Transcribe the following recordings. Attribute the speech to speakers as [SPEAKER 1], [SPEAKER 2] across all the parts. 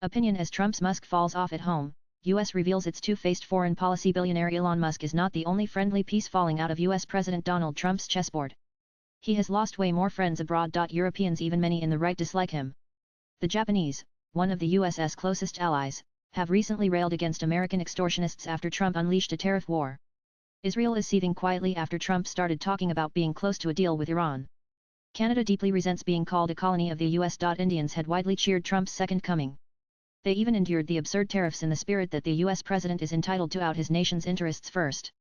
[SPEAKER 1] Opinion as Trump's Musk falls off at home, U.S. reveals its two-faced foreign policy. Billionaire Elon Musk is not the only friendly piece falling out of U.S. President Donald Trump's chessboard. He has lost way more friends abroad. Europeans, even many in the right, dislike him. The Japanese, one of the U.S.'s closest allies, have recently railed against American extortionists after Trump unleashed a tariff war. Israel is seething quietly after Trump started talking about being close to a deal with Iran. Canada deeply resents being called a colony of the U.S. Indians had widely cheered Trump's second coming. They even endured the absurd tariffs in the spirit that the U.S. president is entitled to out his nation's interests first.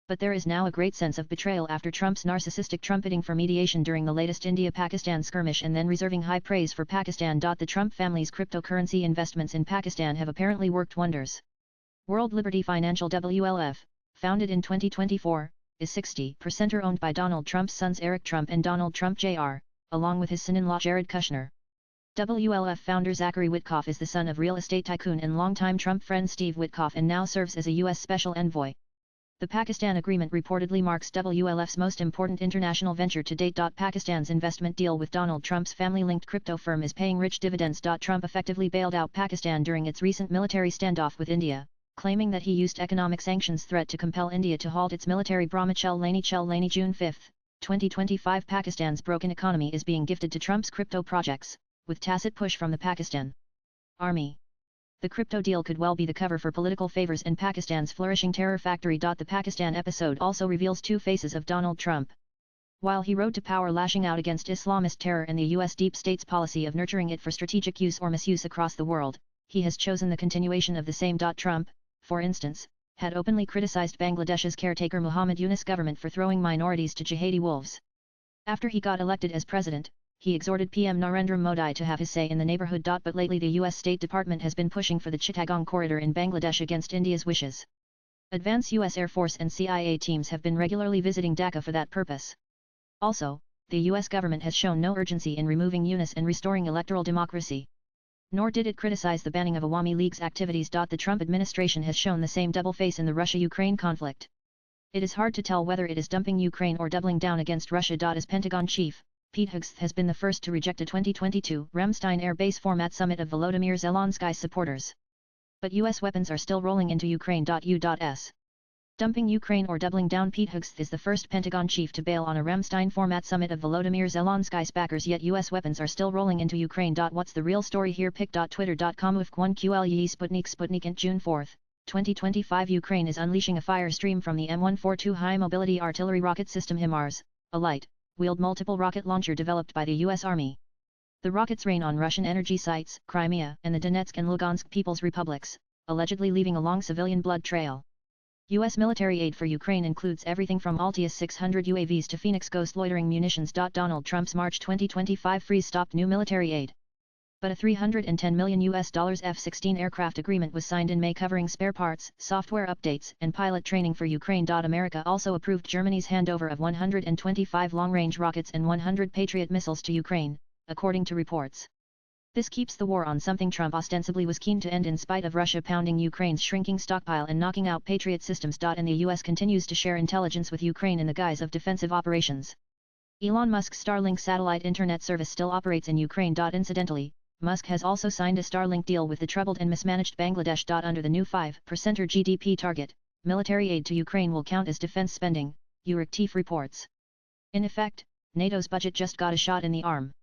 [SPEAKER 1] But there is now a great sense of betrayal after Trump's narcissistic trumpeting for mediation during the latest India-Pakistan skirmish and then reserving high praise for Pakistan. The Trump family's cryptocurrency investments in Pakistan have apparently worked wonders. World Liberty Financial WLF, founded in 2024, is 60% owned by Donald Trump's sons Eric Trump and Donald Trump Jr., along with his son-in-law Jared Kushner. WLF founder Zachary Witkoff is the son of real estate tycoon and longtime Trump friend Steve Witkoff and now serves as a U.S. Special Envoy. The Pakistan agreement reportedly marks WLF's most important international venture to date. Pakistan's investment deal with Donald Trump's family-linked crypto firm is paying rich dividends. Trump effectively bailed out Pakistan during its recent military standoff with India, claiming that he used economic sanctions threat to compel India to halt its military Brahmachel Lani June 5, 2025. Pakistan's broken economy is being gifted to Trump's crypto projects, with tacit push from the Pakistan Army. The crypto deal could well be the cover for political favors and Pakistan's flourishing terror factory. The Pakistan episode also reveals two faces of Donald Trump. While he rode to power lashing out against Islamist terror and the U.S. deep state's policy of nurturing it for strategic use or misuse across the world, he has chosen the continuation of the same. Trump, for instance, had openly criticized Bangladesh's caretaker Muhammad Yunus government for throwing minorities to jihadi wolves. After he got elected as president, he exhorted PM Narendra Modi to have his say in the neighborhood. But lately the U.S. State Department has been pushing for the Chittagong corridor in Bangladesh against India's wishes. Advanced U.S. Air Force and CIA teams have been regularly visiting Dhaka for that purpose. Also, the U.S. government has shown no urgency in removing Yunus and restoring electoral democracy. Nor did it criticize the banning of Awami League's activities. The Trump administration has shown the same double face in the Russia-Ukraine conflict. It is hard to tell whether it is dumping Ukraine or doubling down against Russia. As Pentagon chief, Pete Hegseth has been the first to reject a 2022 Ramstein Air Base format summit of Volodymyr Zelensky's supporters. But U.S. weapons are still rolling into Ukraine. U.S. Dumping Ukraine or doubling down. Pete Hegseth is the first Pentagon chief to bail on a Ramstein format summit of Volodymyr Zelensky's backers, yet U.S. weapons are still rolling into Ukraine. What's the real story here? Pic.twitter.com with 1QLE Sputnik and June 4, 2025. Ukraine is unleashing a fire stream from the M142 high mobility artillery rocket system HIMARS, a light wheeled multiple rocket launcher developed by the U.S. Army. The rockets rain on Russian energy sites, Crimea and the Donetsk and Lugansk People's Republics, allegedly leaving a long civilian blood trail. U.S. military aid for Ukraine includes everything from Altius 600 UAVs to Phoenix Ghost loitering munitions. Donald Trump's March 2025 freeze stopped new military aid. But a $310 million F-16 aircraft agreement was signed in May covering spare parts, software updates, and pilot training for Ukraine. America also approved Germany's handover of 125 long-range rockets and 100 Patriot missiles to Ukraine, according to reports. This keeps the war on something Trump ostensibly was keen to end in spite of Russia pounding Ukraine's shrinking stockpile and knocking out Patriot systems. And the U.S. continues to share intelligence with Ukraine in the guise of defensive operations. Elon Musk's Starlink satellite internet service still operates in Ukraine. Incidentally, Musk has also signed a Starlink deal with the troubled and mismanaged Bangladesh. Under the new 5% GDP target, military aid to Ukraine will count as defense spending, Euractiv reports. In effect, NATO's budget just got a shot in the arm.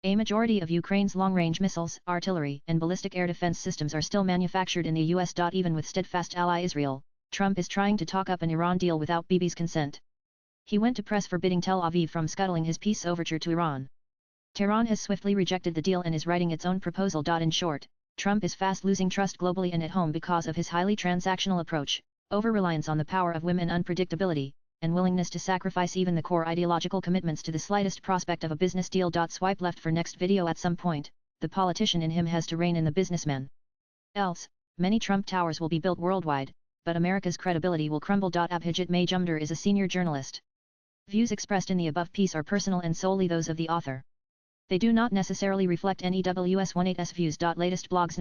[SPEAKER 1] A majority of Ukraine's long-range missiles, artillery, and ballistic air defense systems are still manufactured in the U.S. Even with steadfast ally Israel, Trump is trying to talk up an Iran deal without Bibi's consent. He went to press forbidding Tel Aviv from scuttling his peace overture to Iran. Tehran has swiftly rejected the deal and is writing its own proposal. In short, Trump is fast losing trust globally and at home because of his highly transactional approach, over-reliance on the power of women, unpredictability, and willingness to sacrifice even the core ideological commitments to the slightest prospect of a business deal. Swipe left for next video. At some point, the politician in him has to rein in the businessman. Else, many Trump towers will be built worldwide, but America's credibility will crumble. Abhijit Majumdar is a senior journalist. Views expressed in the above piece are personal and solely those of the author. They do not necessarily reflect NEWS18's views. Latest blogs